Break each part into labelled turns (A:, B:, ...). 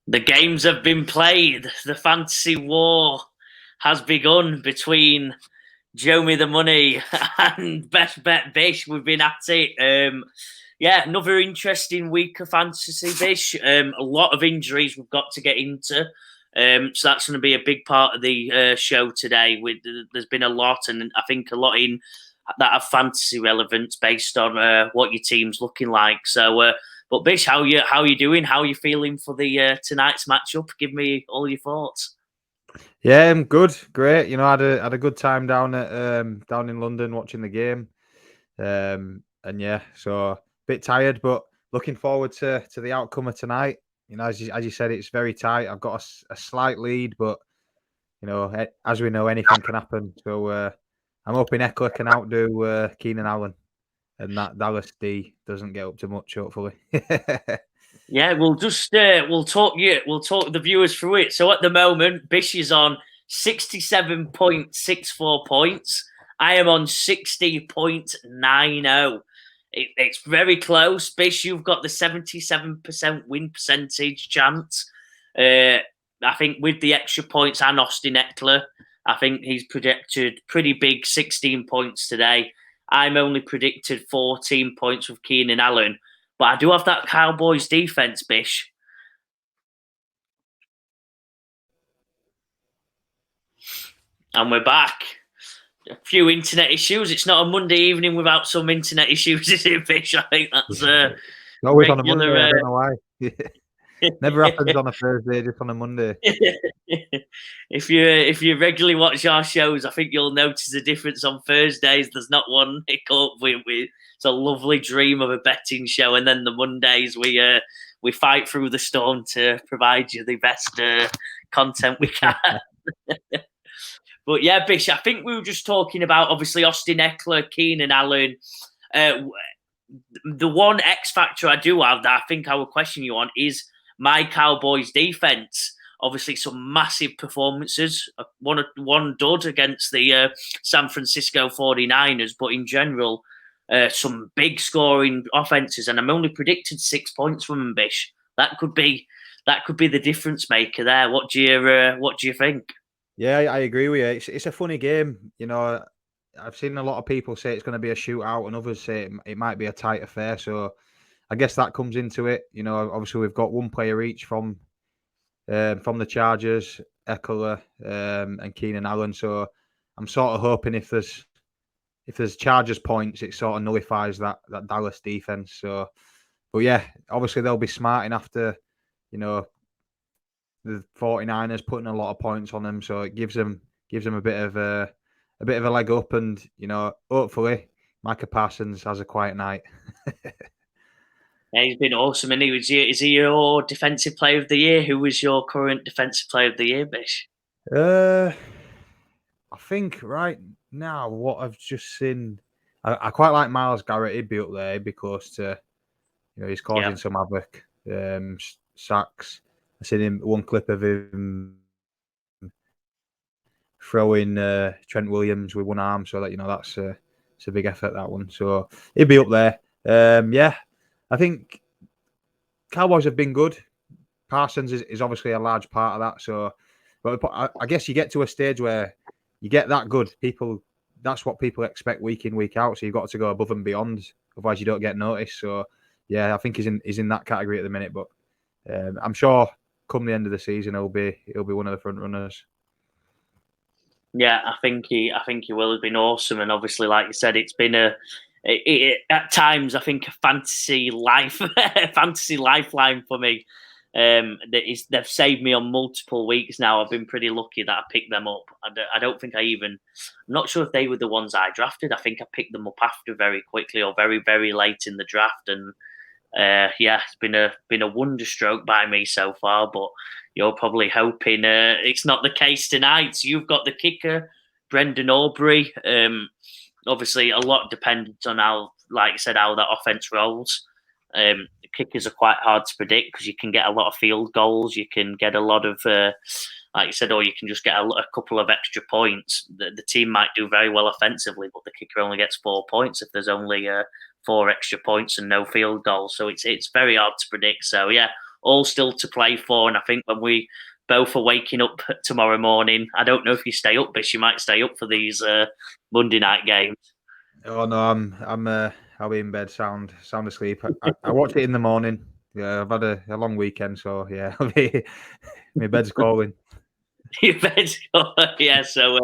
A: The games have been played. The fantasy war has begun between Joe Me the Money and Best Bet Bish. We've been at it. Another interesting week of fantasy, Bish. A lot of injuries we've got to get into. So that's going to be a big part of the show today. There's been a lot, and I think a lot in that have fantasy relevance based on what your team's looking like. So, but Bish, how you doing? How are you feeling for the tonight's matchup? Give me all your thoughts.
B: Yeah, I'm good, great. I had a good time down in London watching the game, and yeah, so a bit tired, but looking forward to the outcome of tonight. As you said, it's very tight. I've got a slight lead, but as we know, anything can happen. So I'm hoping Eckler can outdo Keenan Allen, and that Dallas D doesn't get up to much, hopefully.
A: Yeah, we'll talk the viewers through it. So at the moment, Bish is on 67.64 points. I am on 60.90. It's very close. Bish, you've got the 77% win percentage chance. I think with the extra points and Austin Eckler, I think he's projected pretty big 16 points today. I'm only predicted 14 points with Keenan Allen. But I do have that Cowboys defense, Bish. And we're back. A few internet issues. It's not a Monday evening without some internet issues, is it, Bish? I think that's
B: always on a Monday. I don't know why. Never happens on a Thursday, just on a Monday.
A: If you regularly watch our shows, I think you'll notice the difference on Thursdays. There's not one hiccup. It's a lovely dream of a betting show, and then the Mondays we fight through the storm to provide you the best content we can. But yeah, Bish, I think we were just talking about obviously Austin Eckler, Keenan Allen. The one X factor I do have that I think I will question you on is my Cowboys defense. Obviously, some massive performances. One dud against the San Francisco 49ers, but in general, some big scoring offenses. And I'm only predicted 6 points from them, Bish. That could be the difference maker there. What do you think?
B: Yeah, I agree with you. It's a funny game. I've seen a lot of people say it's going to be a shootout, and others say it might be a tight affair. So I guess that comes into it. Obviously we've got one player each from the Chargers, Eckler, and Keenan Allen. So I'm sort of hoping if there's Chargers points, it sort of nullifies that Dallas defense. So, but yeah, obviously they'll be smart enough to, the 49ers putting a lot of points on them, so it gives them a bit of a leg up, and hopefully Micah Parsons has a quiet night.
A: Yeah, he's been awesome, and is he your defensive player of the year? Who was your current defensive player of the year, Bish?
B: I think right now what I've just seen, I quite like Myles Garrett. He'd be up there. He'd be close to, he's causing some havoc, sacks. I seen him one clip of him throwing Trent Williams with one arm, so that that's it's a big effort, that one. So he'd be up there. Yeah, I think Cowboys have been good. Parsons is obviously a large part of that. So, but I guess you get to a stage where you get that good. That's what people expect week in, week out. So you've got to go above and beyond. Otherwise, you don't get noticed. So, yeah, I think he's in that category at the minute. But I'm sure come the end of the season, he'll be one of the front runners.
A: Yeah, I think he will have been awesome, and obviously, like you said, it's been at times I think a fantasy lifeline for me. They've saved me on multiple weeks now. I've been pretty lucky that I picked them up. I don't think I'm not sure if they were the ones I drafted. I think I picked them up after very quickly or very, very late in the draft, and it's been a wonder stroke by me so far. But you're probably hoping it's not the case tonight. So you've got the kicker, Brendan Aubrey. Obviously, a lot dependent on how, like you said, how that offense rolls. The kickers are quite hard to predict because you can get a lot of field goals. You can get a lot of, like you said, or you can just get a couple of extra points. The team might do very well offensively, but the kicker only gets 4 points if there's only 4 extra points and no field goals. So it's very hard to predict. So yeah, all still to play for. And I think when we both are waking up tomorrow morning, I don't know if you stay up, Bish. You might stay up for these Monday night games.
B: Oh no, I'll be in bed, sound asleep. I watch it in the morning. Yeah, I've had a long weekend, so yeah, my bed's calling.
A: Your bed's yeah. So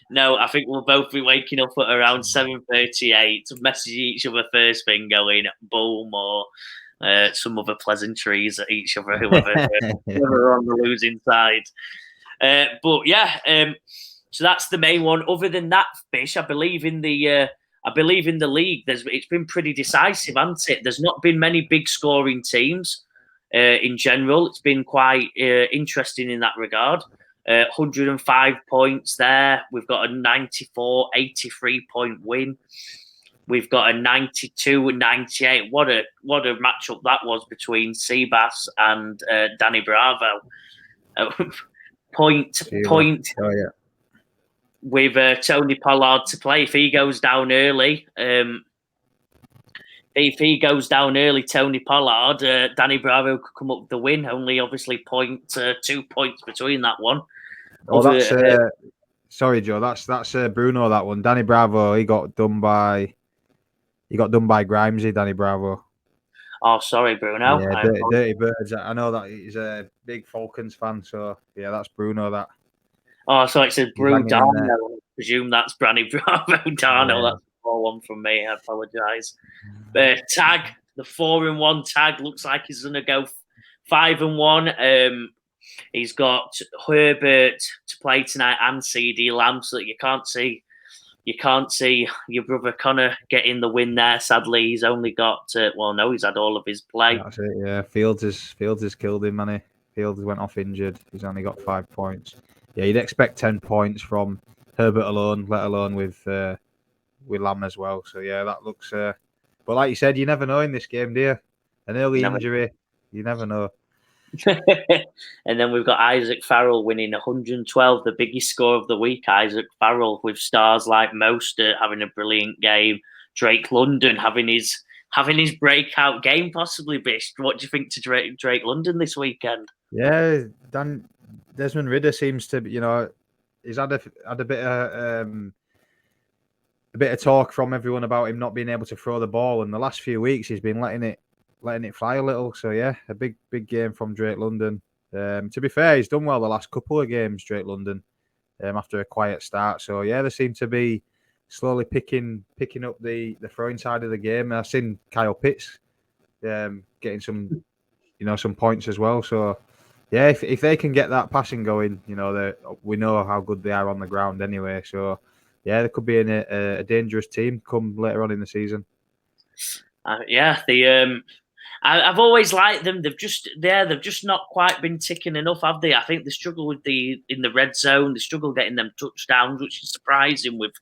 A: no, I think we'll both be waking up at around 7:38 to message each other first thing, going boom or some other pleasantries at each other, whoever are on the losing side. But yeah, so that's the main one. Other than that, Bish, I believe in the league. It's been pretty decisive, hasn't it? There's not been many big scoring teams in general. It's been quite interesting in that regard. 105 points there. We've got a 94, 83 point win. We've got a 92 and 98. What a matchup that was between Seabass and Danny Bravo. Point.
B: Oh yeah.
A: With Tony Pollard to play. If he goes down early, Tony Pollard, Danny Bravo could come up with the win. Only obviously 2 points between that one.
B: Oh, that's sorry, Joe. That's Bruno. That one, Danny Bravo. He got done by Grimesy. Danny Bravo.
A: Oh, sorry, Bruno.
B: Yeah, dirty birds. I know that he's a big Falcons fan. So yeah, that's Bruno. That.
A: Oh, so it says Brew Darno. I presume that's Danny Bravo Darno. Yeah. That's a 4-1 from me. I apologise. Tag, the 4-1 tag looks like he's going to go 5-1. He's got Herbert to play tonight and CD Lamb, so that you can't see your brother Connor getting the win there. Sadly, he's only got he's had all of his play.
B: That's it. Yeah, Fields has killed him, man. Fields went off injured. He's only got 5 points. Yeah, you'd expect 10 points from Herbert alone, let alone with Lamb as well. So yeah, that looks. But like you said, you never know in this game, do you? An early injury, you never know.
A: And then we've got Isaac Farrell winning 112, the biggest score of the week. Isaac Farrell with stars like Mostert having a brilliant game, Drake London having his breakout game, possibly. Bish, what do you think to Drake London this weekend?
B: Yeah, Desmond Ridder seems to, he's had a bit of talk from everyone about him not being able to throw the ball, and the last few weeks he's been letting it fly a little. So yeah, a big game from Drake London. To be fair, he's done well the last couple of games, Drake London, after a quiet start. So yeah, they seem to be slowly picking up the throwing side of the game. I've seen Kyle Pitts getting some points as well. So yeah, if they can get that passing going, we know how good they are on the ground anyway. So yeah, they could be in a dangerous team come later on in the season.
A: I've always liked them. They've just not quite been ticking enough, have they? I think they struggle in the red zone. They struggle getting them touchdowns, which is surprising with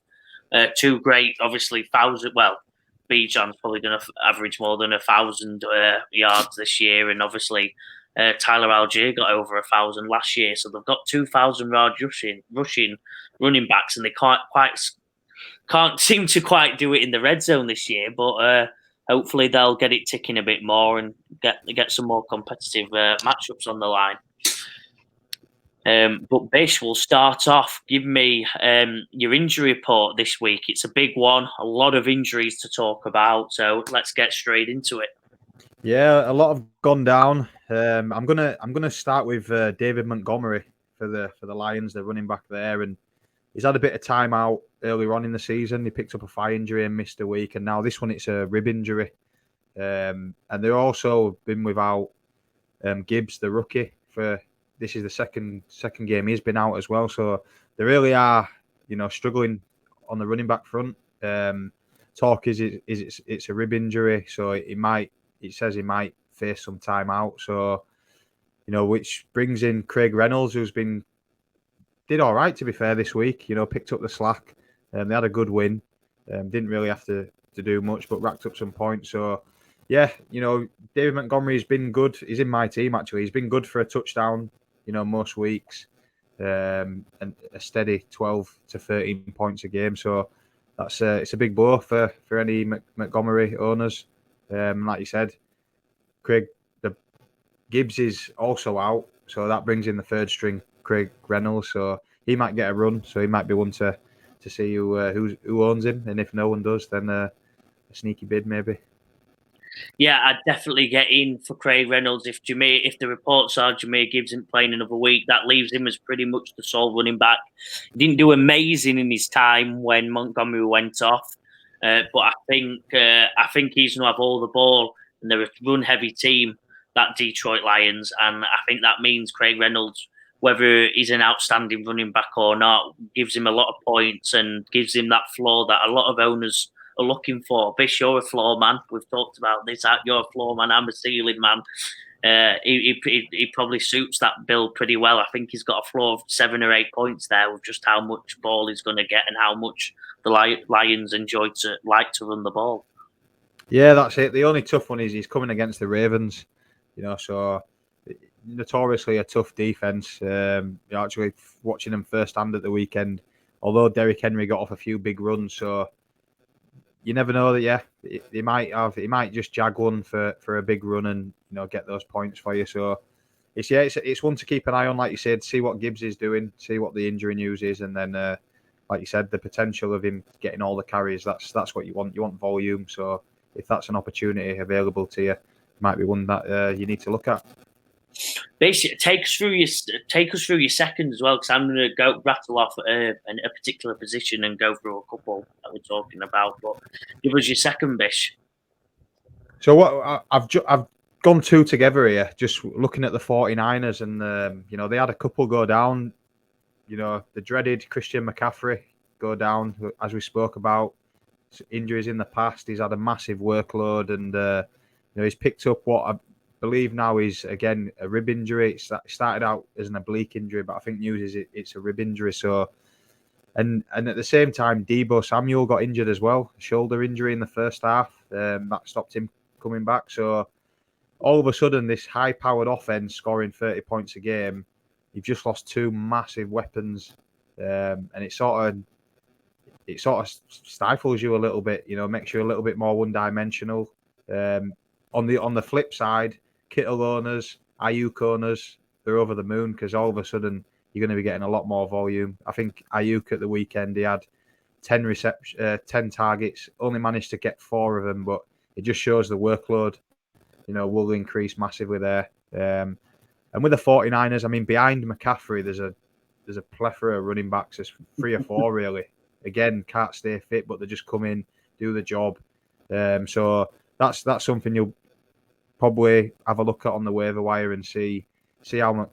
A: two great, obviously, Bijan's probably going to average more than 1,000 yards this year, and obviously Tyler Algier got over 1,000 last year, so they've got 2,000 yard rushing running backs, and they can't seem to quite do it in the red zone this year. But hopefully they'll get it ticking a bit more and get some more competitive matchups on the line. But Bish, will start off. Give me your injury report this week. It's a big one. A lot of injuries to talk about. So let's get straight into it.
B: Yeah, a lot have gone down. I'm gonna start with David Montgomery for the Lions, the running back there, and he's had a bit of time out earlier on in the season. He picked up a thigh injury and missed a week, and now this one it's a rib injury. And they've also been without Gibbs, the rookie, for this is the second game he's been out as well. So they really are, struggling on the running back front. Talk is it's a rib injury, so it says he might face some time out. So, which brings in Craig Reynolds, who's did all right, to be fair, this week. Picked up the slack. They had a good win. Didn't really have to do much, but racked up some points. So, yeah, David Montgomery's been good. He's in my team, actually. He's been good for a touchdown, most weeks. And a steady 12 to 13 points a game. So, it's a big blow for any Montgomery owners. Like you said, Craig, Gibbs is also out, so that brings in the third string, Craig Reynolds. So he might get a run. So he might be one to see who owns him, and if no one does, then a sneaky bid maybe.
A: Yeah, I'd definitely get in for Craig Reynolds if the reports are Jameer Gibbs isn't playing another week. That leaves him as pretty much the sole running back. He didn't do amazing in his time when Montgomery went off, but I think he's going to have all the ball, and they're a run-heavy team, that Detroit Lions, and I think that means Craig Reynolds, whether he's an outstanding running back or not, gives him a lot of points and gives him that floor that a lot of owners are looking for. Bish, you're a floor man. We've talked about this. You're a floor man. I'm a ceiling man. He probably suits that bill pretty well. I think he's got a floor of 7 or 8 points there with just how much ball he's going to get and how much the Lions like to run the ball.
B: Yeah, that's it. The only tough one is he's coming against the Ravens, so notoriously a tough defense. Actually watching them firsthand at the weekend, although Derrick Henry got off a few big runs, so you never know that. Yeah, he might just jag one for a big run and get those points for you. So it's one to keep an eye on, like you said, see what Gibbs is doing, see what the injury news is, and then like you said, the potential of him getting all the carries. That's what you want. You want volume. So if that's an opportunity available to you, it might be one that you need to look at.
A: Basically, take us through your second as well, because I'm going to rattle off a particular position and go through a couple that we're talking about. But give us your second, Bish.
B: So what I've gone two together here, just looking at the 49ers, and they had a couple go down. The dreaded Christian McCaffrey go down, as we spoke about. Injuries in the past, he's had a massive workload, and he's picked up what I believe now is again a rib injury. It started out as an oblique injury, but I think news is it's a rib injury. So, and at the same time, Deebo Samuel got injured as well, shoulder injury in the first half. That stopped him coming back. So all of a sudden, this high-powered offense scoring 30 points a game, you've just lost two massive weapons, and it sort of stifles you a little bit. Makes you a little bit more one-dimensional. On the flip side, Kittle owners, Ayuk owners, they're over the moon because all of a sudden you're going to be getting a lot more volume. I think Ayuk at the weekend, he had 10 targets, only managed to get 4 of them, but it just shows the workload, will increase massively there. And with the 49ers, I mean, behind McCaffrey, there's a plethora of running backs. There's 3 or 4 really. Again, can't stay fit, but they just come in, do the job. So that's something you'll probably have a look at on the waiver wire and see how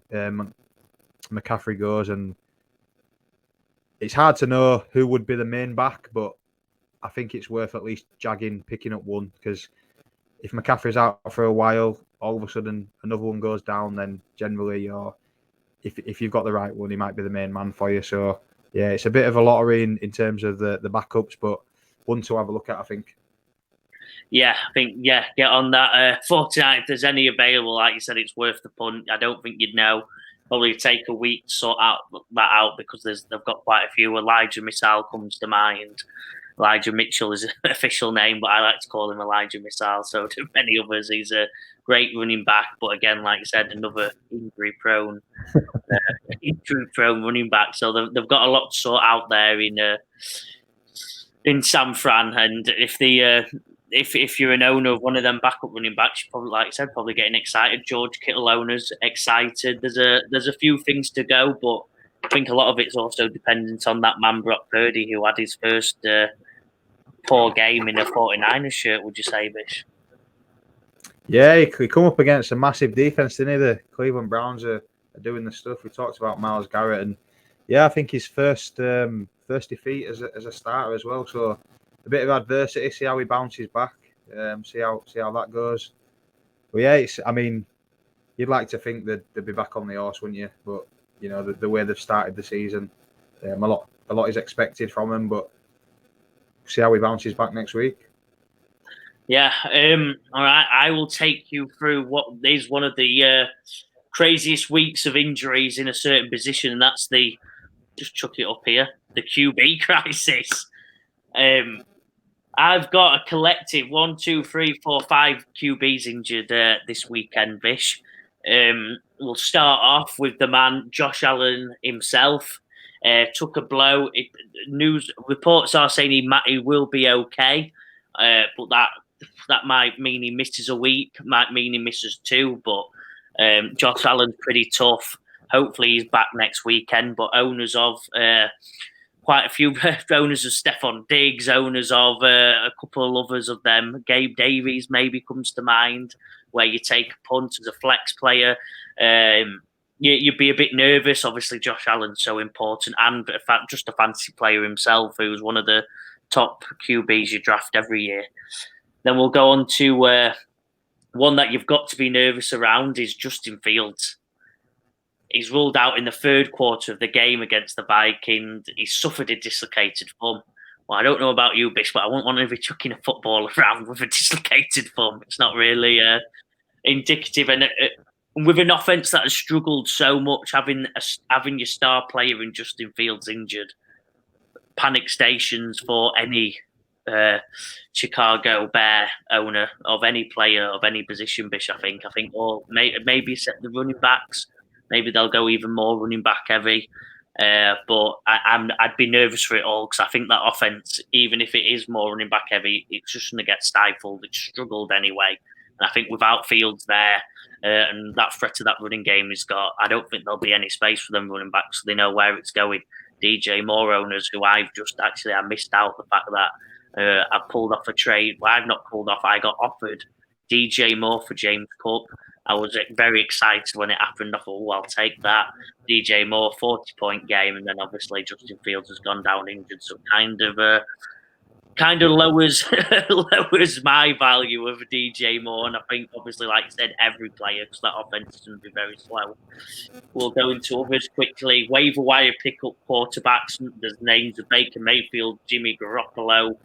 B: McCaffrey goes. And it's hard to know who would be the main back, but I think it's worth at least picking up one, because if McCaffrey's out for a while, all of a sudden another one goes down, then generally if you've got the right one, he might be the main man for you. So yeah, it's a bit of a lottery in terms of the backups, but one to have a look at, I think.
A: Yeah, I think, get on that. 49, if there's any available, like you said, it's worth the punt. I don't think you'd know. Probably take a week to sort that out because they've got quite a few. Elijah Missile comes to mind. Elijah Mitchell is an official name, but I like to call him Elijah Missile. So to many others, he's a great running back. But again, like I said, another injury-prone running back. So they've got a lot to sort out there in San Fran. And if you're an owner of one of them backup running backs, you're probably, like I said, probably getting excited. George Kittle owners excited. There's a few things to go, but I think a lot of it's also dependent on that man Brock Purdy, who had his first poor game in a 49ers shirt. Would you say, Bish?
B: Yeah, he come up against a massive defense, didn't he? The Cleveland Browns are doing the stuff. We talked about Myles Garrett, and yeah, I think his first defeat as a starter as well. So a bit of adversity. See how he bounces back. See how that goes. But yeah, you'd like to think that they'd be back on the horse, wouldn't you? But the way they've started the season, a lot is expected from him. But see how he bounces back next week.
A: Yeah. All right. I will take you through what is one of the craziest weeks of injuries in a certain position, and that's just chuck it up here, the QB crisis. I've got a collective 1, 2, 3, 4, 5 QBs injured this weekend, Bish. We'll start off with the man Josh Allen himself. Took a blow. News reports are saying he will be okay, but that might mean he misses a week, might mean he misses 2. But Josh Allen's pretty tough. Hopefully he's back next weekend. But owners of quite a few owners of Stephon Diggs, owners of a couple of others of them, Gabe Davies maybe comes to mind, where you take a punt as a flex player. You'd be a bit nervous. Obviously, Josh Allen's so important, and in fact, just a fantasy player himself, who's one of the top QBs you draft every year. Then we'll go on to one that you've got to be nervous around is Justin Fields. He's ruled out in the third quarter of the game against the Vikings. He suffered a dislocated thumb. Well, I don't know about you, Bish, but I won't want to be chucking a football around with a dislocated thumb. It's not really indicative. And with an offense that has struggled so much, having your star player in Justin Fields injured, panic stations for any Chicago Bear owner of any player of any position, Bish, I think, or maybe set the running backs. Maybe they'll go even more running back heavy. But I'd be nervous for it all because I think that offense, even if it is more running back heavy, it's just going to get stifled. It's struggled anyway. And I think without Fields there and that threat of that running game he's got, I don't think there'll be any space for them running backs. So they know where it's going. DJ Moore owners, who I missed out the fact that I pulled off a trade. Well, I've not pulled off. I got offered DJ Moore for James Cook. I was very excited when it happened. I thought, I'll take that. DJ Moore, 40-point game, and then obviously Justin Fields has gone down injured, so kind of lowers my value of DJ Moore. And I think, obviously, like I said, every player, because that offense is going to be very slow. We'll go into others quickly. Waiver wire pick up quarterbacks. There's names of Baker Mayfield, Jimmy Garoppolo.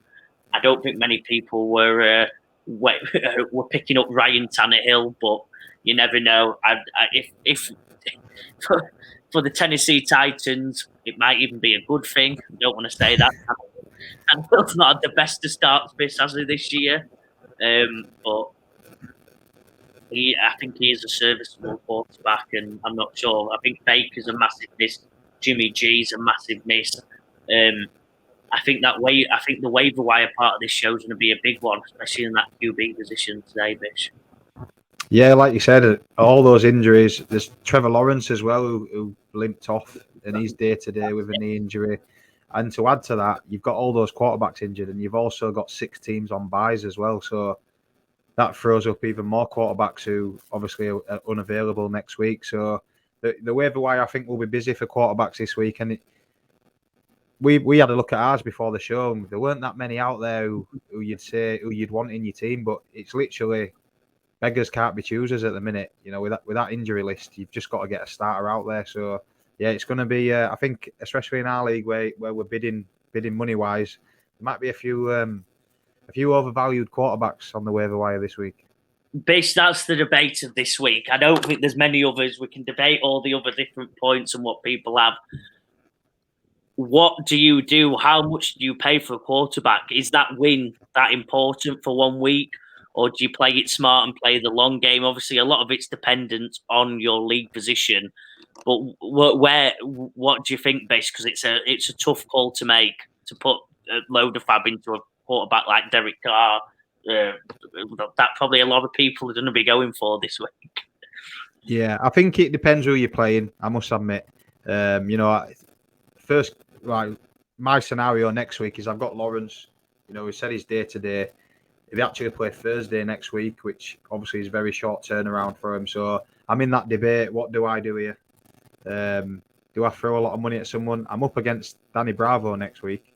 A: I don't think many people were picking up Ryan Tannehill, but you never know. If for the Tennessee Titans, it might even be a good thing. I don't want to say that. Tannehill's not had the best of starts this year, but I think he is a serviceable quarterback, and I'm not sure. I think Baker's a massive miss. Jimmy G's a massive miss. I think the waiver wire part of this show is going to be a big one, especially in that QB position today, Bish.
B: Yeah, like you said, all those injuries. There's Trevor Lawrence as well, who limped off, and he's day-to-day with a knee injury. And to add to that, you've got all those quarterbacks injured, and you've also got 6 teams on buys as well. So that throws up even more quarterbacks who obviously are unavailable next week. So the waiver wire, I think, will be busy for quarterbacks this week. And we had a look at ours before the show, and there weren't that many out there who you'd want in your team, but it's literally beggars can't be choosers at the minute. You know, with that injury list, you've just got to get a starter out there. So yeah, it's going to be. I think, especially in our league where we're bidding money wise, there might be a few overvalued quarterbacks on the waiver wire this week.
A: Bish, that's the debate of this week. I don't think there's many others. We can debate all the other different points and what people have. What do you do? How much do you pay for a quarterback? Is that win that important for 1 week? Or do you play it smart and play the long game? Obviously, a lot of it's dependent on your league position. But what do you think, Bish? Because it's a tough call to make, to put a load of fab into a quarterback like Derek Carr. That probably a lot of people are going to be going for this week.
B: Yeah, I think it depends who you're playing, I must admit. First, like, my scenario next week is I've got Lawrence. You know, he said he's day-to-day. If he actually play Thursday next week, which obviously is a very short turnaround for him. So I'm in that debate. What do I do here? Do I throw a lot of money at someone? I'm up against Danny Bravo next week,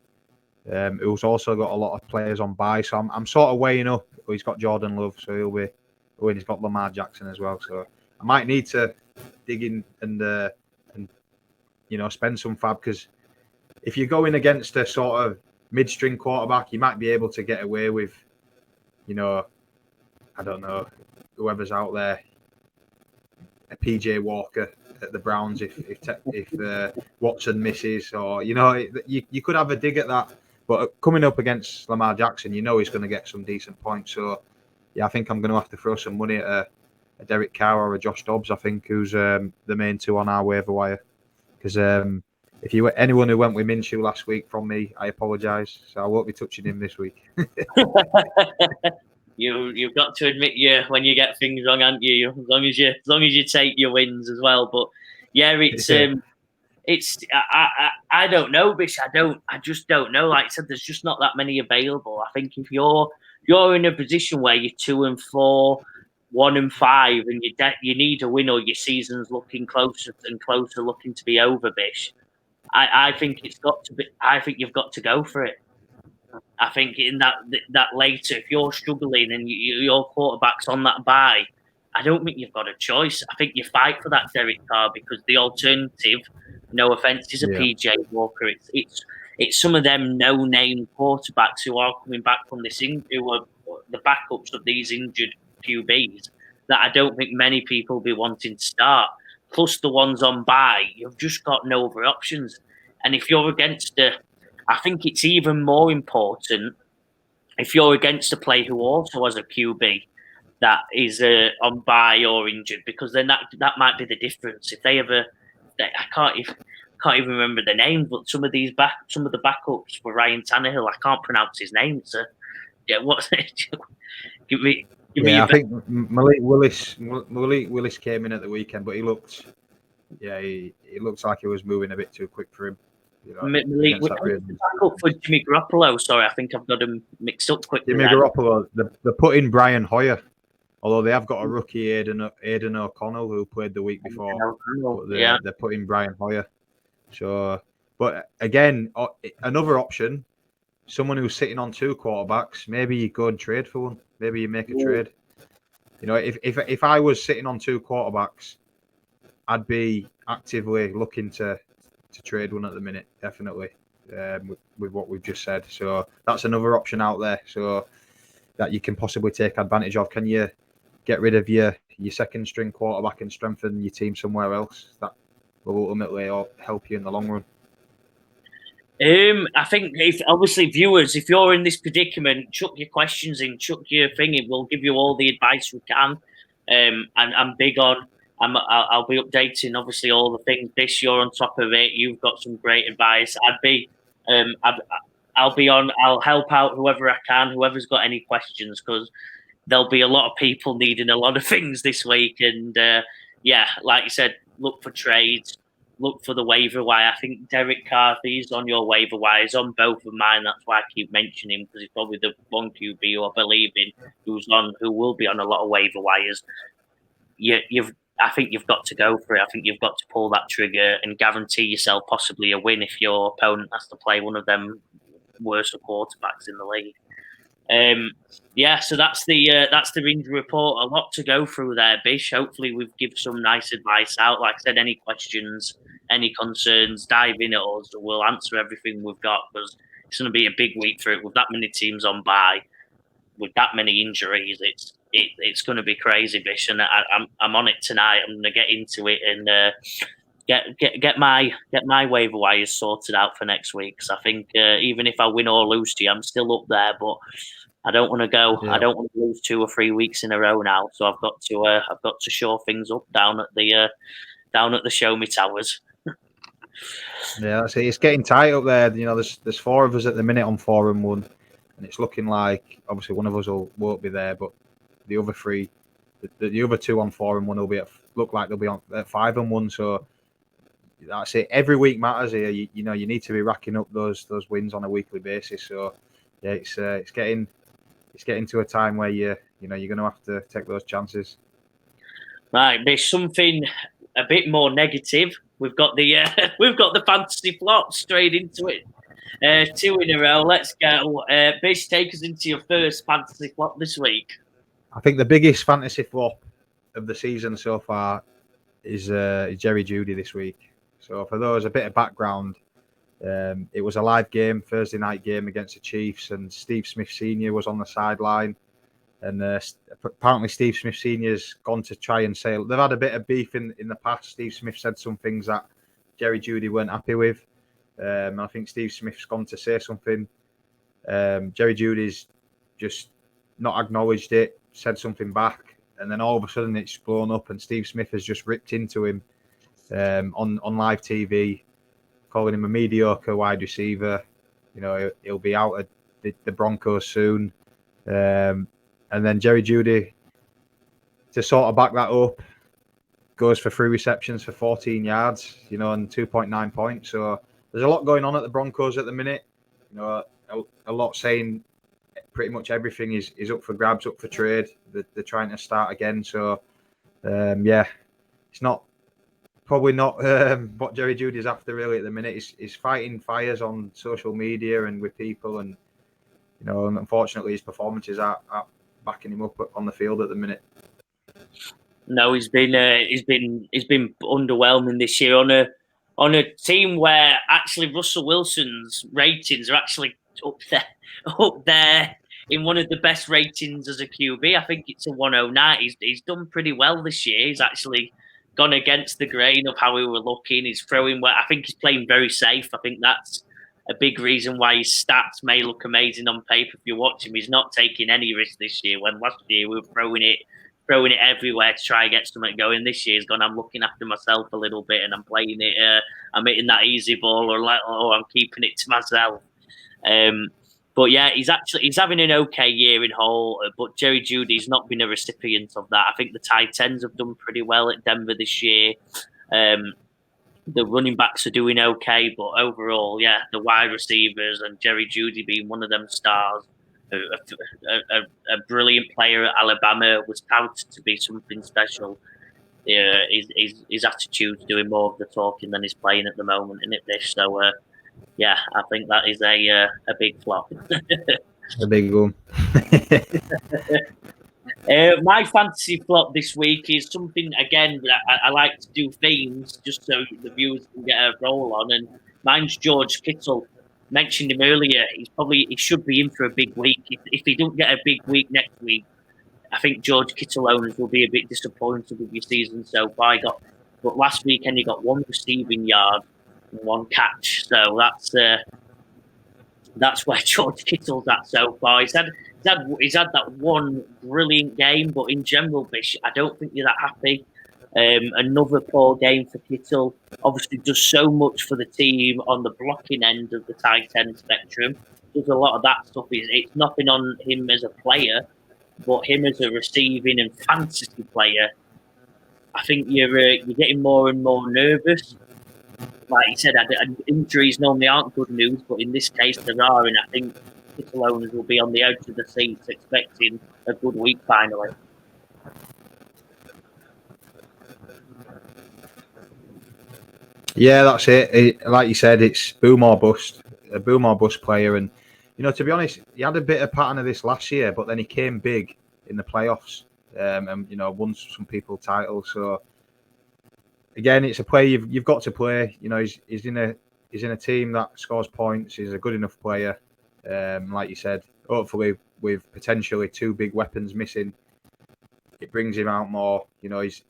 B: who's also got a lot of players on bye. So I'm sort of weighing up. He's got Jordan Love, so he'll be. Oh, and he's got Lamar Jackson as well. So I might need to dig in and spend some fab, because if you're going against a sort of mid-string quarterback, you might be able to get away with, I don't know, whoever's out there, a PJ Walker at the Browns if Watson misses, or you could have a dig at that. But coming up against Lamar Jackson, he's going to get some decent points. So yeah, I think I'm going to have to throw some money at a Derek Carr or a Josh Dobbs, I think, who's the main two on our waiver wire. Because if you were anyone who went with Minshew last week from me, I apologise. So I won't be touching him this week.
A: You've got to admit when you get things wrong, aren't you? As long as you take your wins as well. But yeah, I don't know, Bish. I just don't know. Like I said, there's just not that many available. I think if you're in a position where you're 2-4, 1-5, and you need a win, or your season's looking closer and closer, looking to be over, Bish. I think it's got to be. I think you've got to go for it. I think in that later, if you're struggling and your quarterback's on that bye, I don't think you've got a choice. I think you fight for that Derek Carr, because the alternative, no offense, is a PJ Walker. It's some of them no-name quarterbacks who are coming back from this, who are the backups of these injured QBs, that I don't think many people will be wanting to start. Plus the ones on bye, you've just got no other options. And if you're against I think it's even more important if you're against a player who also has a QB that is on bye or injured, because then that might be the difference. If they have I can't even remember the names, but some of the backups for Ryan Tannehill, I can't pronounce his name. So yeah, what's it? give me.
B: I think Malik Willis came in at the weekend, but he looks like he was moving a bit too quick for him.
A: Malik backup for Jimmy Garoppolo. Sorry, I think I've got him mixed up quickly.
B: Jimmy Garoppolo, they put in Brian Hoyer, although they have got a rookie Aidan O'Connell who played the week before. But they're putting Brian Hoyer. So, but again, another option, someone who's sitting on two quarterbacks, maybe you go and trade for one. Maybe you make a trade. If I was sitting on two quarterbacks, I'd be actively looking to trade one at the minute, definitely, with what we've just said. So that's another option out there, so that you can possibly take advantage of. Can you get rid of your second string quarterback and strengthen your team somewhere else? That will ultimately help you in the long run.
A: I think viewers, if you're in this predicament, chuck your questions in, chuck your thing in. We'll give you all the advice we can. And I'm big on. I'll be updating obviously all the things. Bish, you're on top of it. You've got some great advice. I'll be on. I'll help out whoever I can. Whoever's got any questions, because there'll be a lot of people needing a lot of things this week. And like you said, look for trades. Look for the waiver wire. I think Derek Carr, he's on your waiver wire. He's on both of mine. That's why I keep mentioning him, because he's probably the one QB who I believe in, who will be on a lot of waiver wires. I think you've got to go for it. I think you've got to pull that trigger and guarantee yourself possibly a win if your opponent has to play one of them worst quarterbacks in the league. So that's the injury report. A lot to go through there, Bish. Hopefully we've given some nice advice out. Like I said, any questions, any concerns, dive in at us. We'll answer everything we've got, because it's going to be a big week for it with that many teams on bye, with that many injuries. It's going to be crazy, Bish, and I'm on it tonight. I'm going to get into it and get my waiver wires sorted out for next week. Because I think even if I win or lose to you, I'm still up there. But I don't want to go. Yeah. I don't want to lose 2 or 3 weeks in a row now. So I've got to shore things up down at the Show Me Towers.
B: Yeah, it's getting tight up there. There's 4 of us at the minute on 4-1, and it's looking like obviously one of us won't be there, but the other 3, the other 2 on 4-1 will be look like they'll be on at 5-1. So that's it. Every week matters here. You need to be racking up those wins on a weekly basis. So yeah, it's getting to a time where you're going to have to take those chances.
A: Right, there's something a bit more negative. We've got the fantasy flop straight into it. 2 in a row. Let's go. Bish, take us into your first fantasy flop this week.
B: I think the biggest fantasy flop of the season so far is Jerry Jeudy this week. So for those, a bit of background, it was a live game, Thursday night game against the Chiefs, and Steve Smith Sr. was on the sideline. And apparently Steve Smith Sr.'s gone to try and say, they've had a bit of beef in the past. Steve Smith said some things that Jerry Jeudy weren't happy with. I think Steve Smith's gone to say something. Jerry Jeudy's just not acknowledged it, said something back. and then all of a sudden it's blown up, and Steve Smith has just ripped into him on live TV, calling him a mediocre wide receiver. He'll be out at the Broncos soon. And then Jerry Jeudy, to sort of back that up, goes for 3 receptions for 14 yards, and 2.9 points. So there's a lot going on at the Broncos at the minute. A lot saying pretty much everything is up for grabs, up for trade. They're trying to start again. So, it's probably not what Jerry Jeudy's after really at the minute. He's fighting fires on social media and with people, and and unfortunately his performances aren't backing him up on the field at the minute.
A: No, he's been underwhelming this year on a team where actually Russell Wilson's ratings are actually up there in one of the best ratings as a QB. I think it's a 109. He's done pretty well this year. He's actually gone against the grain of how we were looking. He's throwing well. I think he's playing very safe. I think that's a big reason why his stats may look amazing on paper if you watch him. He's not taking any risk this year, when last year we were throwing it everywhere to try and get something going. This year's gone, I'm looking after myself a little bit and I'm playing it. I'm hitting that easy ball, or I'm keeping it to myself. But yeah, he's having an okay year in whole. But Jerry Jeudy's not been a recipient of that. I think the tight ends have done pretty well at Denver this year. The running backs are doing okay, but overall, yeah, the wide receivers and Jerry Jeudy being one of them stars. A brilliant player at Alabama, was touted to be something special. His attitude's doing more of the talking than he's playing at the moment, isn't it, Bish? So, I think that is a big flop.
B: A big one.
A: My fantasy flop this week is something, again, I like to do themes just so the viewers can get a roll on, and mine's George Kittle. Mentioned him earlier. He should be in for a big week. If he don't get a big week next week, I think George Kittle owners will be a bit disappointed with your season so far. But last weekend he got 1 receiving yard and 1 catch. So that's where George Kittle's at so far. He's had that one brilliant game, but in general, Bish, I don't think you're that happy. Another poor game for Kittle. Obviously does so much for the team on the blocking end of the tight end spectrum. Does a lot of that stuff. It's nothing on him as a player, but him as a receiving and fantasy player, I think you're getting more and more nervous. Like you said, injuries normally aren't good news, but in this case there are, and I think Kittle owners will be on the edge of the seats expecting a good week finally.
B: Yeah, that's it. Like you said, it's boom or bust. A boom or bust player. And, to be honest, he had a bit of pattern of this last year, but then he came big in the playoffs and, won some people titles. So, again, it's a player you've got to play. He's in a team that scores points. He's a good enough player. Like you said, hopefully with potentially 2 big weapons missing, it brings him out more. He's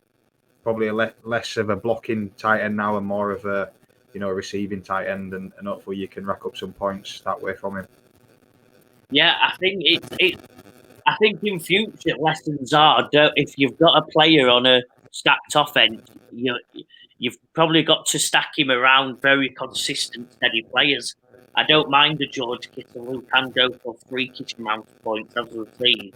B: probably less of a blocking tight end now and more of a receiving tight end, and hopefully you can rack up some points that way from him.
A: Yeah, I think I think in future lessons are, if you've got a player on a stacked offense, you've probably got to stack him around very consistent, steady players. I don't mind a George Kittle who can go for freakish amount of points as we've seen.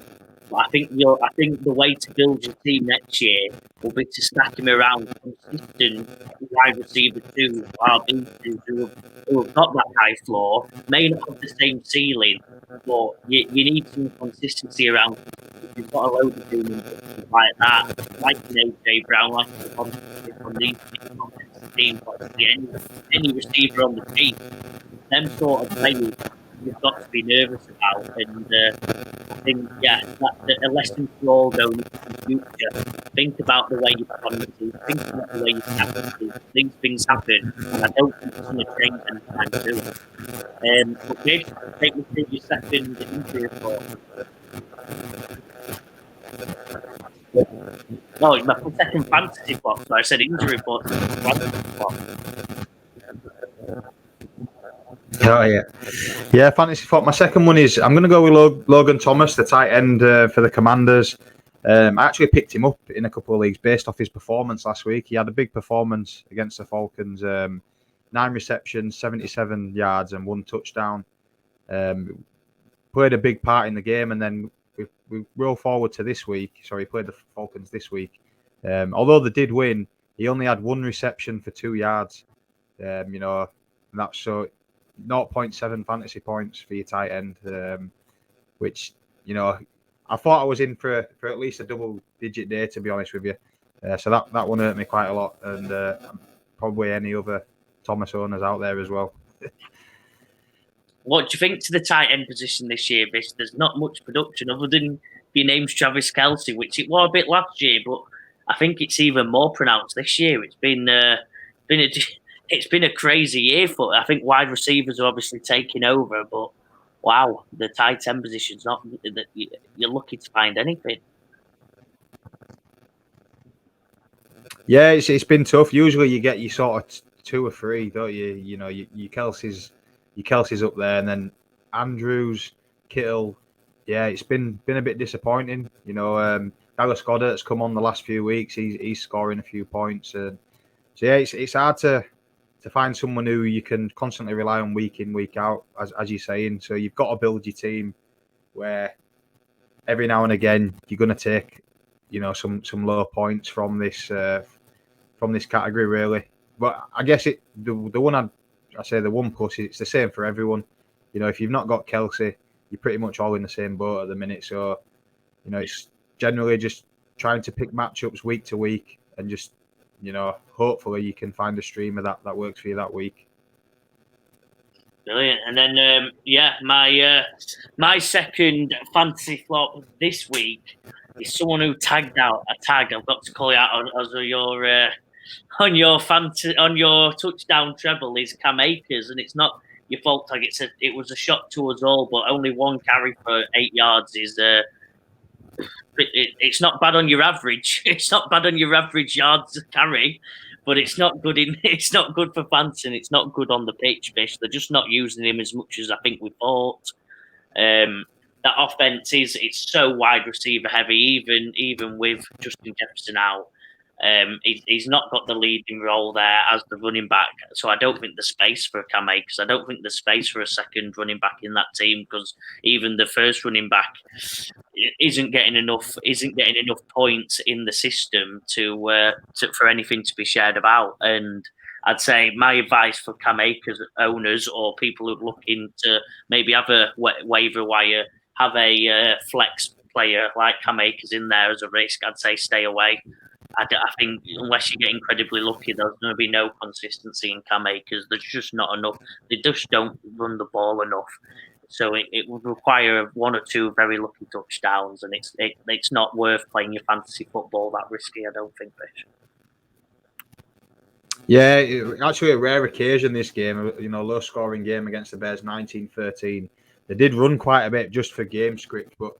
A: But I think the way to build your team next year will be to stack him around consistent wide receiver 2, RB2, who have got that high floor, may not have the same ceiling, but you need some consistency around. If you've got a load of doing like that, like an AJ Brown, like on these teams, any receiver on the team, them sort of players you've got to be nervous about, and I think that's a lesson for all going into the future. Think about the way you plan to, think about the way you tackle. These things happen, and I don't think it's going to change anytime soon. But Bish, take me through your second injury report. No, it's my second fantasy plot, so I said injury report.
B: Oh yeah, fantasy flop. My second one is I'm going to go with Logan Thomas, the tight end for the Commanders. I actually picked him up in a couple of leagues based off his performance last week. He had a big performance against the Falcons. 9 receptions, 77 yards, and 1 touchdown. Played a big part in the game, and then we roll forward to this week. Sorry, he played the Falcons this week. Although they did win, he only had 1 reception for 2 yards. And that's so 0.7 fantasy points for your tight end, which, I thought I was in for at least a double-digit day, to be honest with you. So that one hurt me quite a lot, and probably any other Thomas owners out there as well.
A: What do you think to the tight end position this year, Bish? There's not much production other than your name's Travis Kelce, which it was a bit last year, but I think it's even more pronounced this year. It's been a crazy year for. I think wide receivers are obviously taking over, but wow, the tight end position's not. You're lucky to find anything.
B: Yeah, it's been tough. Usually you get your sort of 2 or 3, don't you? Your Kelsey's up there, and then Andrews, Kittle. Yeah, it's been a bit disappointing. Dallas Goedert's come on the last few weeks. He's scoring a few points, and so yeah, it's hard to find someone who you can constantly rely on week in, week out, as you're saying. So you've got to build your team where every now and again you're going to take, some low points from this category, really. But I guess the one I say the one plus, it's the same for everyone. If you've not got Kelce, you're pretty much all in the same boat at the minute. So, it's generally just trying to pick matchups week to week and just, hopefully you can find a streamer that works for you that week.
A: Brilliant. And then, my second fantasy flop this week is someone who tagged out a tag. I've got to call you out on your touchdown treble is Cam Akers, and it's not your fault tag. It was a shot to us all, but only 1 carry for 8 yards is it's not bad on your average. It's not bad on your average yards carry, but it's not good it's not good for fantasy, and it's not good on the pitch, Bish. They're just not using him as much as I think we thought. That offense it's so wide receiver heavy, even with Justin Jefferson out. He's not got the leading role there as the running back, so I don't think there's space for Cam Akers. I don't think there's space for a second running back in that team, because even the first running back isn't getting enough points in the system to for anything to be shared about. And I'd say my advice for Cam Akers owners or people who are looking to maybe have a waiver wire, have a flex player like Cam Akers in there as a risk, I'd say stay away. I think unless you get incredibly lucky, there's going to be no consistency in Cam Akers. There's just not enough. They just don't run the ball enough. So it would require 1 or 2 very lucky touchdowns, and it's not worth playing your fantasy football that risky, I don't think, Bish.
B: Yeah, actually a rare occasion this game, low scoring game against the Bears, 19-13. They did run quite a bit just for game script, but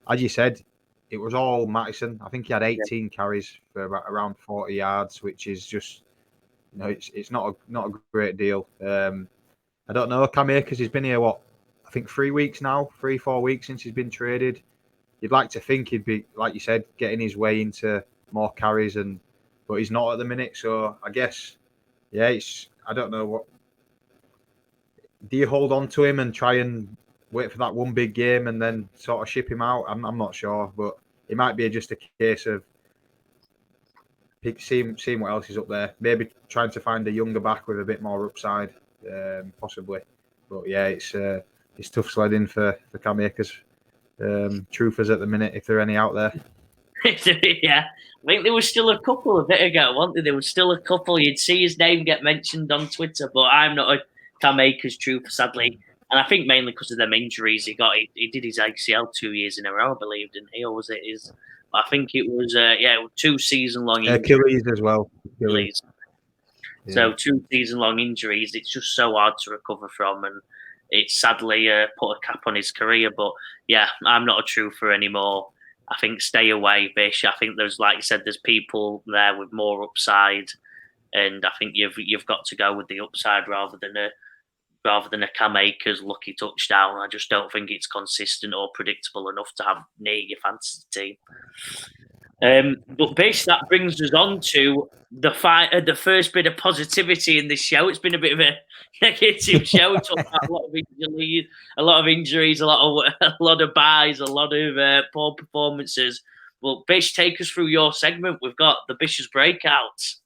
B: as you said, it was all Mattison. I think he had 18 carries for around 40 yards, which is just, it's not a great deal. I don't know. Cam Akers has been here, I think 3 weeks now, 3-4 weeks since he's been traded. You'd like to think he'd be, like you said, getting his way into more carries, but he's not at the minute. So I guess, yeah, I don't know what. Do you hold on to him and try and wait for that one big game and then sort of ship him out? I'm not sure, but it might be just a case of seeing what else is up there. Maybe trying to find a younger back with a bit more upside, possibly. But yeah, it's tough sledding for Cam Akers truthers at the minute, if there are any out there.
A: Yeah, I think there was still a couple a bit ago, wasn't there? There was still a couple. You'd see his name get mentioned on Twitter, but I'm not a Cam Akers truther, sadly. And I think mainly because of them injuries he did his ACL 2 years in a row, I believe, didn't he? Or was it his? I think it was 2 season-long injuries.
B: Achilles as well. Achilles.
A: Yeah. So 2 season-long injuries, it's just so hard to recover from, and it's sadly put a cap on his career. But yeah, I'm not a truther anymore. I think stay away, Bish. I think there's, like you said, there's people there with more upside, and I think you've got to go with the upside rather than rather than a Cam Akers lucky touchdown. I just don't think it's consistent or predictable enough to have near your fantasy team. But Bish, that brings us on to the first bit of positivity in this show. It's been a bit of a negative show. We talked about a lot of injuries, a lot of buys, a lot of poor performances. Well, Bish, take us through your segment. We've got the Bish's breakouts.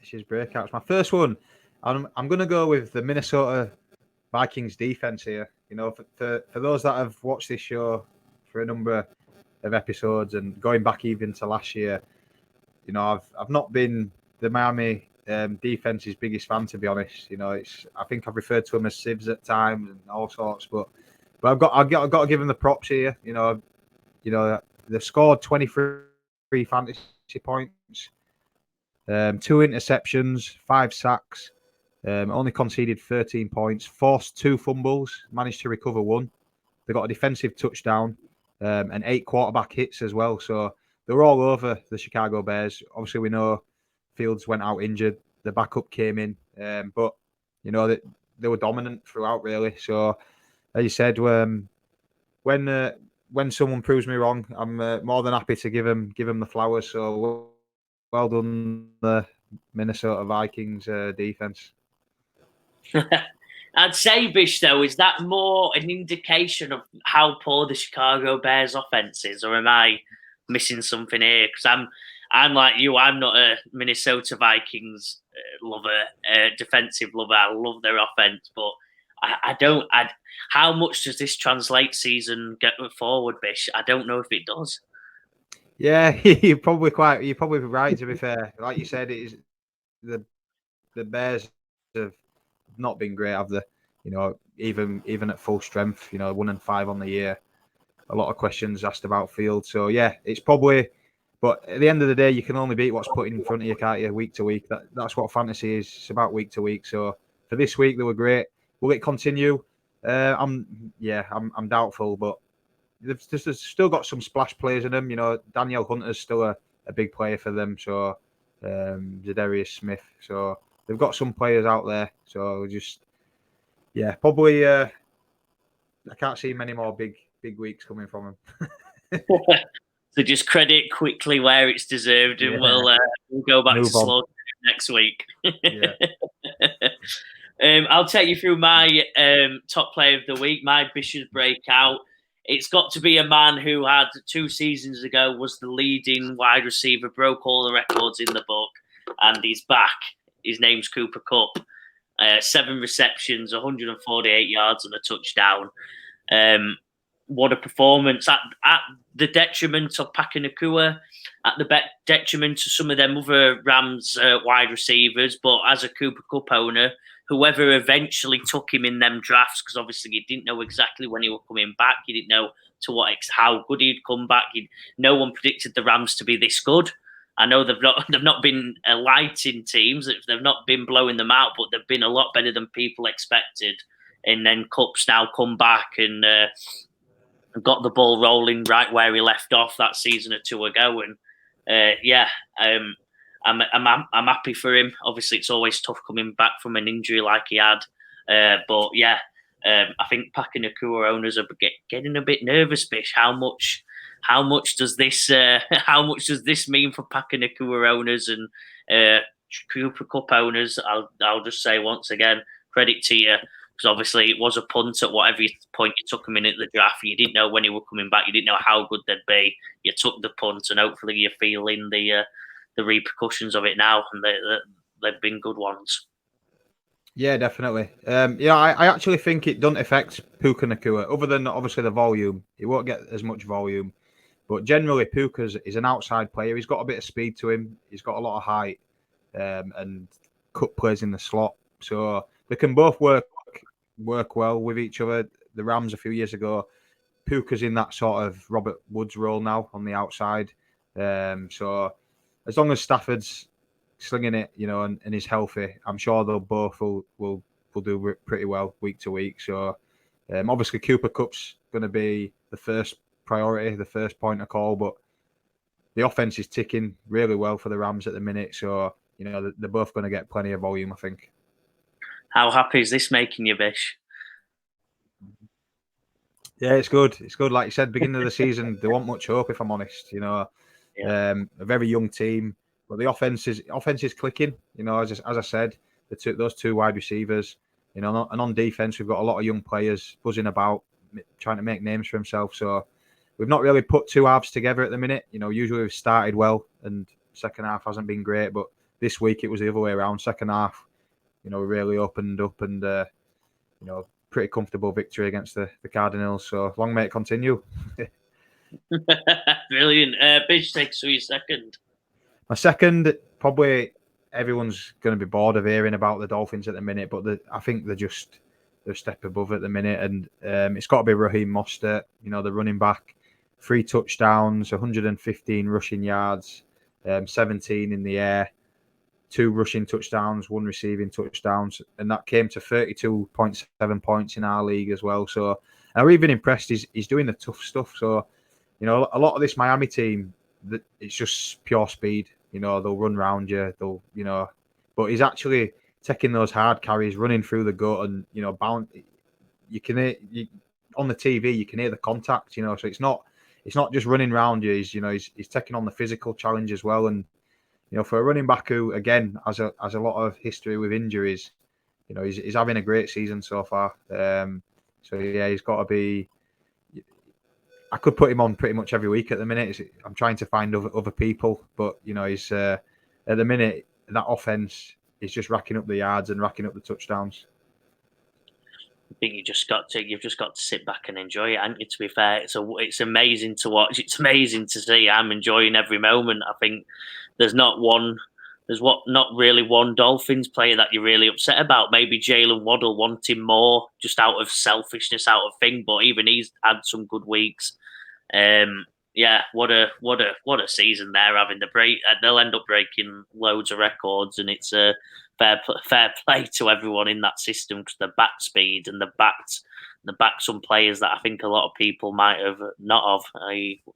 B: Bish's breakouts. My first one, I'm going to go with the Minnesota Vikings defense here. You know, for those that have watched this show for a number of episodes and going back even to last year, you know, I've not been the Miami defense's biggest fan, to be honest. You know, I think I've referred to them as sieves at times and all sorts, but I've got to give them the props here. You know, they've scored 23 fantasy points, 2 interceptions, 5 sacks, only conceded 13 points, forced 2 fumbles, managed to recover 1. They got a defensive touchdown and 8 quarterback hits as well. So they were all over the Chicago Bears. Obviously, we know Fields went out injured. The backup came in, but you know they were dominant throughout, really. So, as you said, when someone proves me wrong, I'm more than happy to give them the flowers. So, well done, the Minnesota Vikings defense.
A: I'd say, Bish, though, is that more an indication of how poor the Chicago Bears offense is, or am I missing something here? Because I'm like you. I'm not a Minnesota Vikings lover, defensive lover. I love their offense, but I don't. How much does this translate season get forward, Bish? I don't know if it does.
B: Yeah, you're probably right. To be fair, like you said, it is the Bears have not been great, have they? You know, even at full strength, you know, 1-5 on the year. A lot of questions asked about Fields. So yeah, it's probably. But at the end of the day, you can only beat what's put in front of you, can't you? Week to week. That's what fantasy is. It's about week to week. So for this week, they were great. Will it continue? I'm doubtful, but they've still got some splash players in them. You know, Daniel Hunter's still a big player for them. So Zadarius Smith. So they've got some players out there. So just probably. I can't see many more big weeks coming from them.
A: So just credit quickly where it's deserved, and we'll go back to slow next week.
B: Yeah.
A: I'll take you through my top player of the week, my Bish's breakout. It's got to be a man who had 2 seasons ago was the leading wide receiver, broke all the records in the book, and he's back. His name's Cooper Kupp. 7 receptions, 148 yards and a touchdown. What a performance at the detriment of Puka Nacua, at the detriment to some of them other Rams wide receivers. But as a Cooper Kupp owner, whoever eventually took him in them drafts, because obviously you didn't know exactly when he was coming back, you didn't know how good he'd come back. No one predicted the Rams to be this good. I know they've not been lighting teams, they've not been blowing them out, but they've been a lot better than people expected. And then Kupp's now come back and got the ball rolling right where he left off that season or 2 ago, and I'm happy for him. Obviously, it's always tough coming back from an injury like he had, but I think Puka Nacua owners are getting a bit nervous. Bish, how much does this mean for Puka Nacua owners and Cooper Kupp owners? I'll just say once again, credit to you. Because obviously it was a punt at whatever point you took them in at the draft. You didn't know when he were coming back. You didn't know how good they'd be. You took the punt, and hopefully you're feeling the repercussions of it now, and they've been good ones.
B: Yeah, definitely. I actually think it doesn't affect Puka Nacua, other than obviously the volume. He won't get as much volume. But generally, Puka is an outside player. He's got a bit of speed to him. He's got a lot of height, and Kupp plays in the slot. So they can both work well with each other. The Rams a few years ago, Puka's in that sort of Robert Woods role now on the outside. So as long as Stafford's slinging it, you know, and is healthy, I'm sure they'll both will do pretty well week to week. So obviously Cooper Kupp's going to be the first priority, the first point of call, but the offense is ticking really well for the Rams at the minute. So, you know, they're both going to get plenty of volume, I think.
A: How happy is this making you, Bish?
B: Yeah, it's good. It's good. Like you said, beginning of the season, they want much hope. If I'm honest, a very young team, but the offense is clicking. As I said, those two wide receivers. And on defense, we've got a lot of young players buzzing about, trying to make names for themselves. So we've not really put two halves together at the minute. Usually we've started well, and second half hasn't been great. But this week it was the other way around. Second half, we really opened up, and pretty comfortable victory against the Cardinals. So long may it continue.
A: Brilliant. Bish, takes your second.
B: My second, probably everyone's going to be bored of hearing about the Dolphins at the minute, but I think they're a step above at the minute, and it's got to be Raheem Mostert. The running back, 3 touchdowns, 115 rushing yards, 17 in the air, 2 rushing touchdowns, 1 receiving touchdowns, and that came to 32.7 points in our league as well. So I'm even impressed he's doing the tough stuff. So, a lot of this Miami team, it's just pure speed. They'll run around you, but he's actually taking those hard carries, running through the gut, and bound. You can on the TV, you can hear the contact. So it's not just running around you. He's taking on the physical challenge as well, and for a running back who, again, has a lot of history with injuries, he's having a great season so far. He's got to be. I could put him on pretty much every week at the minute. I'm trying to find other people, but he's at the minute, that offense is just racking up the yards and racking up the touchdowns.
A: I think you've just got to sit back and enjoy it. And to be fair, it's amazing to watch. It's amazing to see. I'm enjoying every moment. I think there's not really one Dolphins player that you're really upset about. Maybe Jalen Waddle wanting more just out of selfishness, out of thing. But even he's had some good weeks. What a season they're having. They'll end up breaking loads of records, and it's a fair play to everyone in that system, because they're back speed and they're back some players that I think a lot of people might have not of,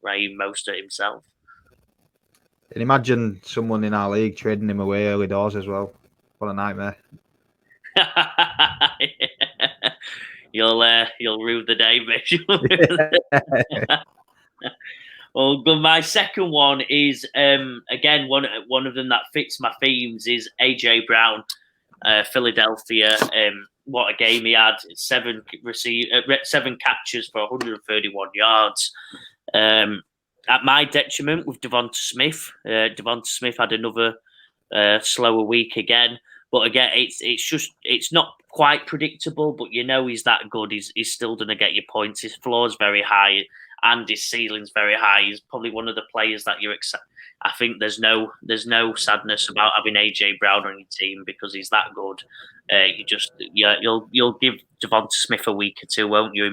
A: Raheem Mostert himself.
B: And imagine someone in our league trading him away early doors as well. What a nightmare.
A: You'll rue the day, Bish. Well, good. My second one is again one of them that fits my themes is AJ Brown, Philadelphia. What a game he had! 7 catches for 131 yards. At my detriment with Devonta Smith. Devonta Smith had another slower week again. But again, it's not quite predictable. But he's that good. He's still going to get you points. His floor's very high, and his ceiling's very high. He's probably one of the players that you're excited. I think there's no sadness about having AJ Brown on your team, because he's that good. You'll give Devonta Smith a week or two, won't you?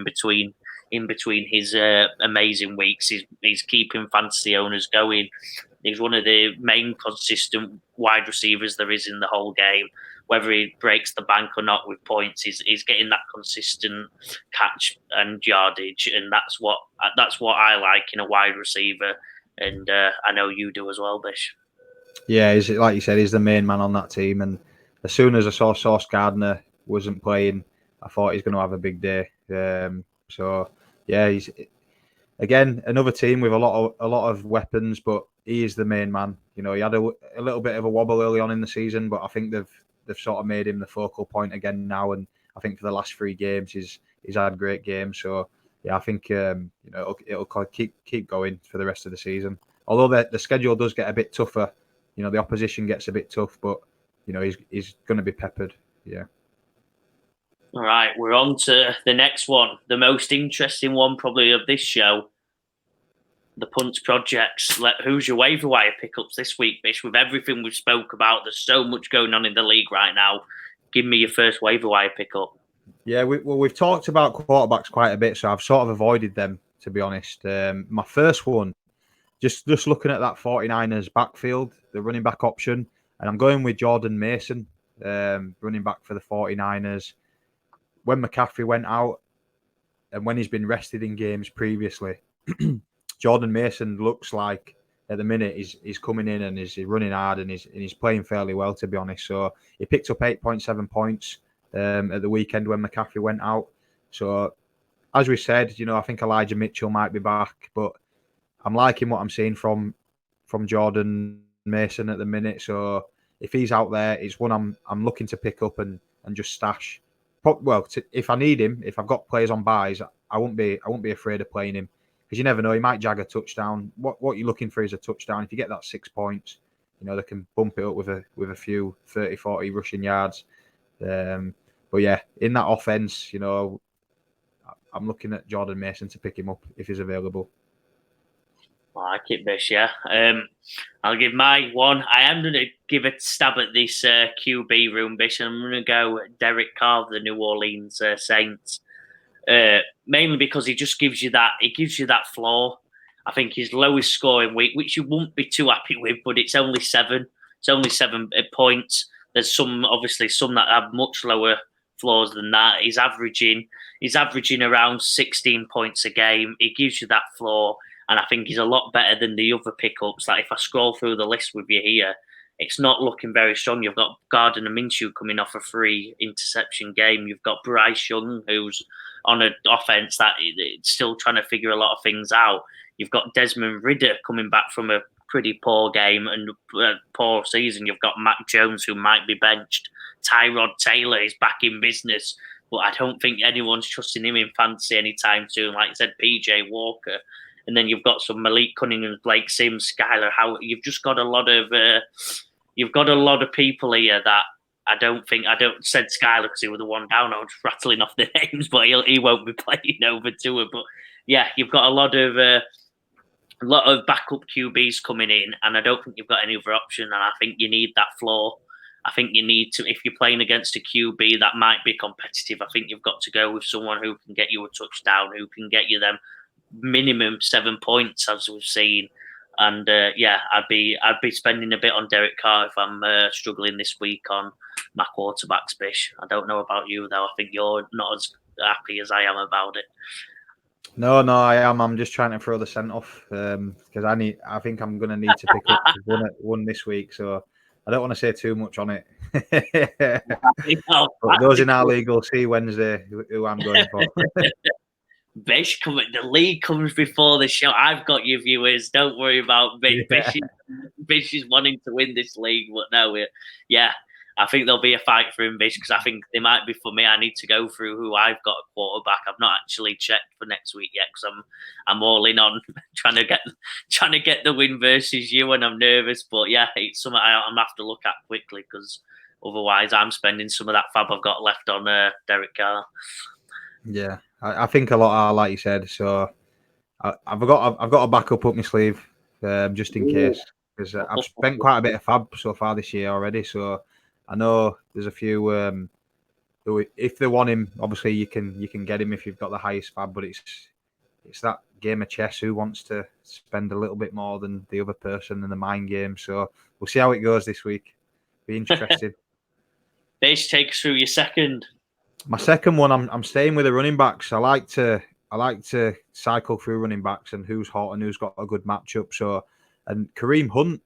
A: In between his amazing weeks, he's keeping fantasy owners going. He's one of the main consistent wide receivers there is in the whole game. Whether he breaks the bank or not with points, he's getting that consistent catch and yardage, and that's what I like in a wide receiver. And I know you do as well, Bish.
B: Yeah, like you said, he's the main man on that team. And as soon as I saw Sauce Gardner wasn't playing, I thought he's going to have a big day. He's again another team with a lot of weapons, but he is the main man. He had a little bit of a wobble early on in the season, but I think they've sort of made him the focal point again now. And I think for the last 3 games, he's had great games. So yeah, I think it'll keep going for the rest of the season. Although the schedule does get a bit tougher, the opposition gets a bit tough, but he's going to be peppered. Yeah.
A: All right, we're on to the next one, the most interesting one probably of this show, the Punt projects. Who's your waiver wire pickups this week, Bish? With everything we've spoke about, there's so much going on in the league right now. Give me your first waiver wire pickup.
B: Yeah, we've talked about quarterbacks quite a bit, so I've sort of avoided them, to be honest. My first one, just looking at that 49ers backfield, the running back option, and I'm going with Jordan Mason, running back for the 49ers. When McCaffrey went out and when he's been rested in games previously, Jordan Mason looks like at the minute he's coming in and he's running hard and he's playing fairly well, to be honest. So he picked up 8.7 points at the weekend when McCaffrey went out. So, as we said, I think Elijah Mitchell might be back, but I'm liking what I'm seeing from Jordan Mason at the minute. So if he's out there, it's one I'm looking to pick up and just stash. Well, if I need him, if I've got players on buys, I won't be afraid of playing him, because you never know, he might jag a touchdown. What you're looking for is a touchdown. If you get that 6 points, they can bump it up with a few 30, 40 rushing yards. But yeah, in that offense, I'm looking at Jordan Mason to pick him up if he's available.
A: I like it, Bish, yeah. I'll give my one. I am going to give a stab at this QB room, Bish, and I'm going to go Derek Carr of the New Orleans Saints. Mainly because he just gives you that floor. I think his lowest scoring week, which you won't be too happy with, but it's only 7. It's only 7 points. There's some that have much lower floors than that. He's averaging around 16 points a game. He gives you that floor. And I think he's a lot better than the other pickups. Like, if I scroll through the list with you here, it's not looking very strong. You've got Gardner Minshew coming off a 3 interception game. You've got Bryce Young, who's on an offense that it's still trying to figure a lot of things out. You've got Desmond Ridder coming back from a pretty poor game and poor season. You've got Mac Jones, who might be benched. Tyrod Taylor is back in business, but I don't think anyone's trusting him in fantasy anytime soon. Like I said, PJ Walker. And then you've got some Malik Cunningham, Blake Sims, Skylar Howard. You've just got a lot of people here that I don't said Skylar because he was the one down. I was rattling off the names, but he won't be playing over to her. But yeah, you've got a lot of backup QBs coming in, and I don't think you've got any other option. And I think you need that floor. I think you need to, if you're playing against a QB that might be competitive, I think you've got to go with someone who can get you a touchdown, who can get you them minimum 7 points, as we've seen. And I'd be spending a bit on Derek Carr if I'm struggling this week on my quarterbacks, Bish. I don't know about you though. I think you're not as happy as I am about it.
B: No, I am. I'm just trying to throw the scent off because I think I'm going to need to pick up one this week. So I don't want to say too much on it. But those in our league will see Wednesday who I'm going for.
A: Bish, the league comes before the show. I've got you viewers. Don't worry about Bish. Yeah. Bish is wanting to win this league, but no, I think there'll be a fight for him, Bish, because I think they might be for me. I need to go through who I've got a quarterback. I've not actually checked for next week yet because I'm all in on trying to get the win versus you, and I'm nervous. But yeah, it's something I'm gonna have to look at quickly because otherwise I'm spending some of that fab I've got left on Derek Carr.
B: Yeah, I think a lot are like you said. So I've got a backup up my sleeve just in case, because I've spent quite a bit of fab so far this year already. So I know there's a few who, if they want him, obviously you can get him if you've got the highest fab. But it's that game of chess. Who wants to spend a little bit more than the other person in the mind game? So we'll see how it goes this week. Be interested.
A: Bish, take us through your second.
B: My second one, I'm staying with the running backs. I like to cycle through running backs and who's hot and who's got a good matchup. So, and Kareem Hunt,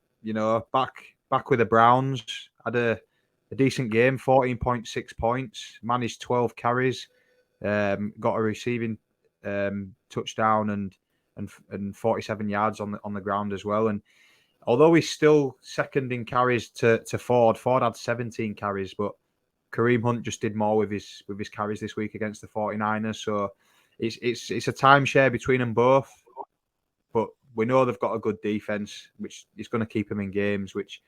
B: back with the Browns, had a decent game, 14.6 points, managed 12 carries, got a receiving touchdown and 47 yards on the ground as well. And although he's still second in carries to Ford had 17 carries, but Kareem Hunt just did more with his carries this week against the 49ers. So it's a timeshare between them both. But we know they've got a good defense, which is going to keep them in games, which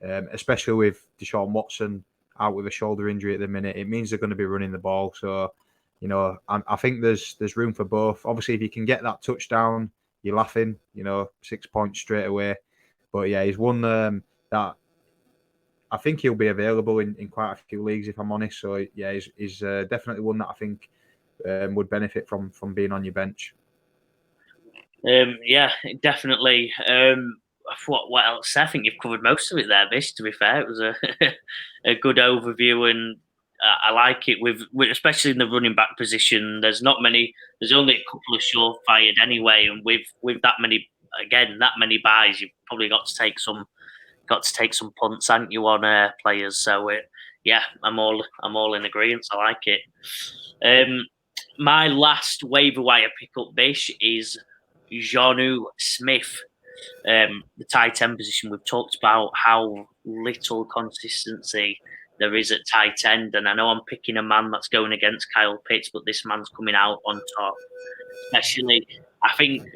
B: especially with Deshaun Watson out with a shoulder injury at the minute, it means they're going to be running the ball. So, I think there's room for both. Obviously, if you can get that touchdown, you're laughing, 6 points straight away. But yeah, he's one that I think he'll be available in quite a few leagues, if I'm honest. So yeah, he's definitely one that I think would benefit from being on your bench.
A: Yeah, definitely. What else? I think you've covered most of it there, Bish. To be fair, it was a good overview, and I like it with especially in the running back position. There's not many. There's only a couple of sure-fired anyway, and with that many buys, you've probably got to take some punts, haven't you, on players? So yeah, I'm all in agreement. I like it. My last waiver wire pickup, Bish, is Jonnu Smith. The tight end position. We've talked about how little consistency there is at tight end, and I know I'm picking a man that's going against Kyle Pitts, but this man's coming out on top. Especially, I think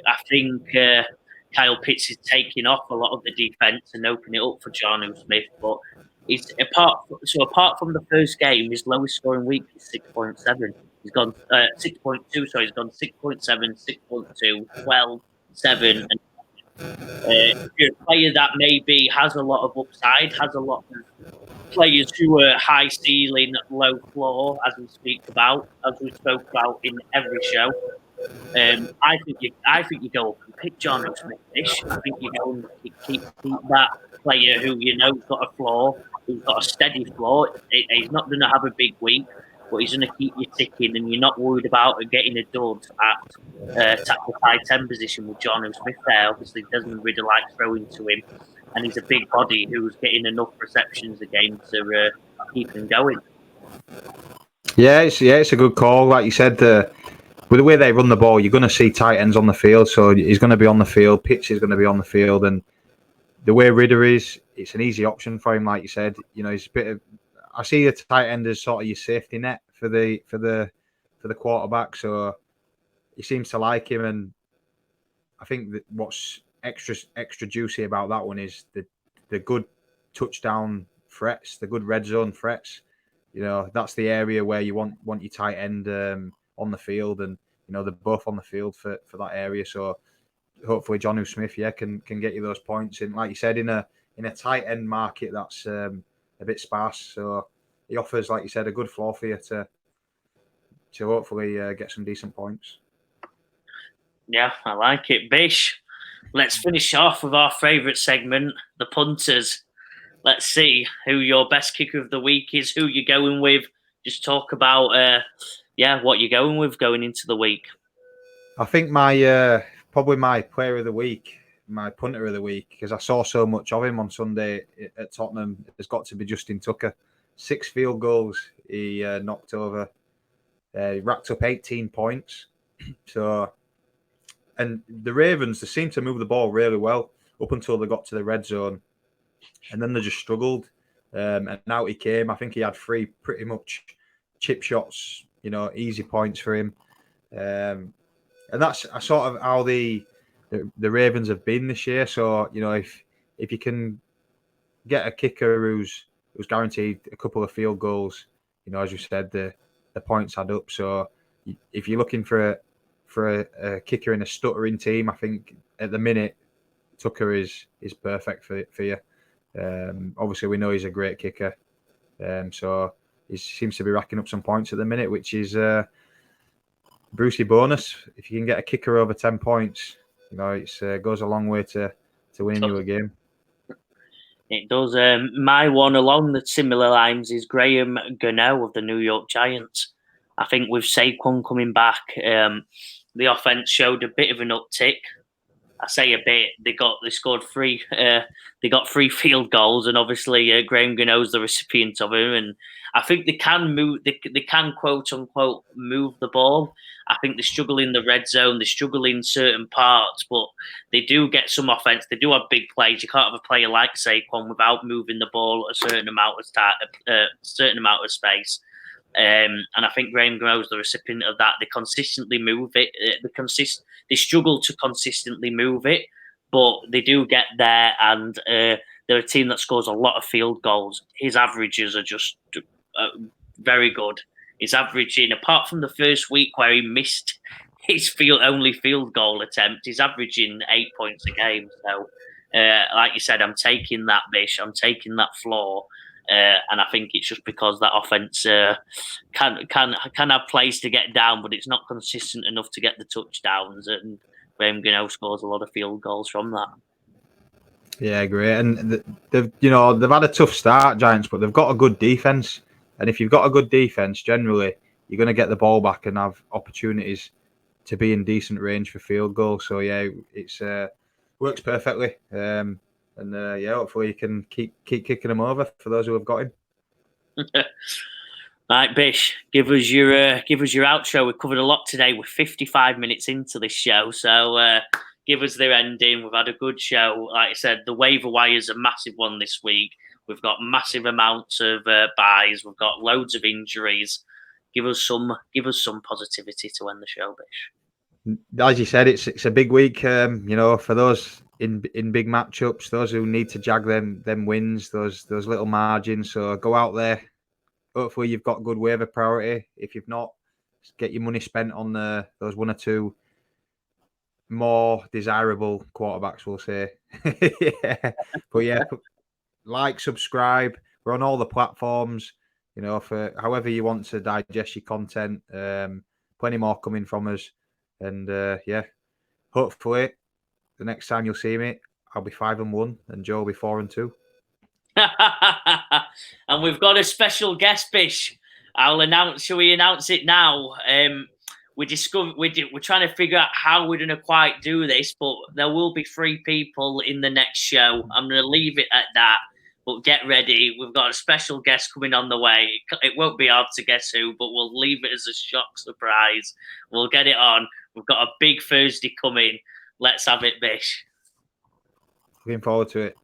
A: Kyle Pitts is taking off a lot of the defense and opening it up for Jonnu Smith, but. Apart from the first game, his lowest scoring week is 6.7. He's gone 6.2. Sorry, he's gone 6.7, 6.2, 12, 7, and if you're a player that maybe has a lot of upside, has a lot of players who are high ceiling, low floor, as we spoke about in every show. I think you go up and pick Jonnu Smith-ish. I think you go and keep that player who you know's got a floor, who's got a steady floor. He's not going to have a big week, but he's going to keep you ticking, and you're not worried about getting a dud at tackle tight end position with Jonnu Smith there. Obviously, Desmond Ridder likes throwing to him, and he's a big body who's getting enough receptions a game to keep him going.
B: Yeah, it's a good call. Like you said, with the way they run the ball, you're going to see tight ends on the field. So he's going to be on the field. Pitts is going to be on the field, and the way Ridder is, it's an easy option for him. Like you said, he's a bit of. I see the tight end as sort of your safety net for the quarterback. So he seems to like him, and I think that what's extra juicy about that one is the good touchdown threats, the good red zone threats. That's the area where you want your tight end on the field, and they're both on the field for that area. So hopefully Jonnu Smith, can get you those points. And like you said, in a tight end market that's a bit sparse, so he offers, like you said, a good floor for you to hopefully get some decent points.
A: Yeah, I like it. Bish, let's finish off with our favourite segment, the punters. Let's see who your best kicker of the week is, who you're going with. Just talk about, what you're going with going into the week.
B: I think my probably my player of the week, my punter of the week, because I saw so much of him on Sunday at Tottenham, has got to be Justin Tucker. 6 field goals he knocked over. He racked up 18 points. So, and the Ravens, they seemed to move the ball really well up until they got to the red zone, and then they just struggled. And out he came. I think he had 3 pretty much chip shots, easy points for him. And that's sort of how the Ravens have been this year. So, if you can get a kicker who's guaranteed a couple of field goals, as you said, the points add up. So if you're looking for a kicker in a stuttering team, I think at the minute Tucker is perfect for you. Obviously, we know he's a great kicker, so he seems to be racking up some points at the minute, which is Brucey bonus. If you can get a kicker over 10 points, it goes a long way to winning you a game.
A: It does. My one along the similar lines is Graham Gano of the New York Giants. I think with Saquon coming back, the offense showed a bit of an uptick. I say a bit. They scored 3. They got 3 field goals, and obviously Graham Gano's the recipient of them. And I think they can move. They can quote unquote move the ball. I think they struggle in the red zone. They struggle in certain parts, but they do get some offense. They do have big plays. You can't have a player like Saquon without moving the ball a certain amount of space. And I think Graham Gano's the recipient of that. They consistently move it. They struggle to consistently move it, but they do get there. And they're a team that scores a lot of field goals. His averages are just very good. He's averaging, apart from the first week where he missed his only field goal attempt, he's averaging 8 points a game. So, like you said, I'm taking that, Bish. I'm taking that floor. And I think it's just because that offense can have plays to get down, but it's not consistent enough to get the touchdowns. And Graham Gano scores a lot of field goals from that.
B: Yeah, great. And they've had a tough start, Giants, but they've got a good defense. And if you've got a good defense, generally you're going to get the ball back and have opportunities to be in decent range for field goals. So yeah, it's works perfectly. And hopefully you can keep kicking them over for those who have got him.
A: Right, Bish, give us your outro. We covered a lot today. We're 55 minutes into this show, so give us the ending. We've had a good show. Like I said, the waiver wire is a massive one this week. We've got massive amounts of buys. We've got loads of injuries. Give us some positivity to end the show, Bish.
B: As you said, it's a big week. For those in big matchups, those who need to jag them wins, those little margins. So go out there. Hopefully you've got good waiver priority. If you've not, get your money spent on those one or two more desirable quarterbacks, we'll say. Yeah. But yeah, like, subscribe. We're on all the platforms, for however you want to digest your content. Plenty more coming from us. And hopefully the next time you'll see me, I'll be 5-1 and Joe will be 4-2.
A: And we've got a special guest, Bish. Shall we announce it now? We're trying to figure out how we're going to quite do this, but there will be 3 people in the next show. I'm going to leave it at that, but get ready. We've got a special guest coming on the way. It won't be hard to guess who, but we'll leave it as a shock surprise. We'll get it on. We've got a big Thursday coming. Let's have it, Bish.
B: Looking forward to it.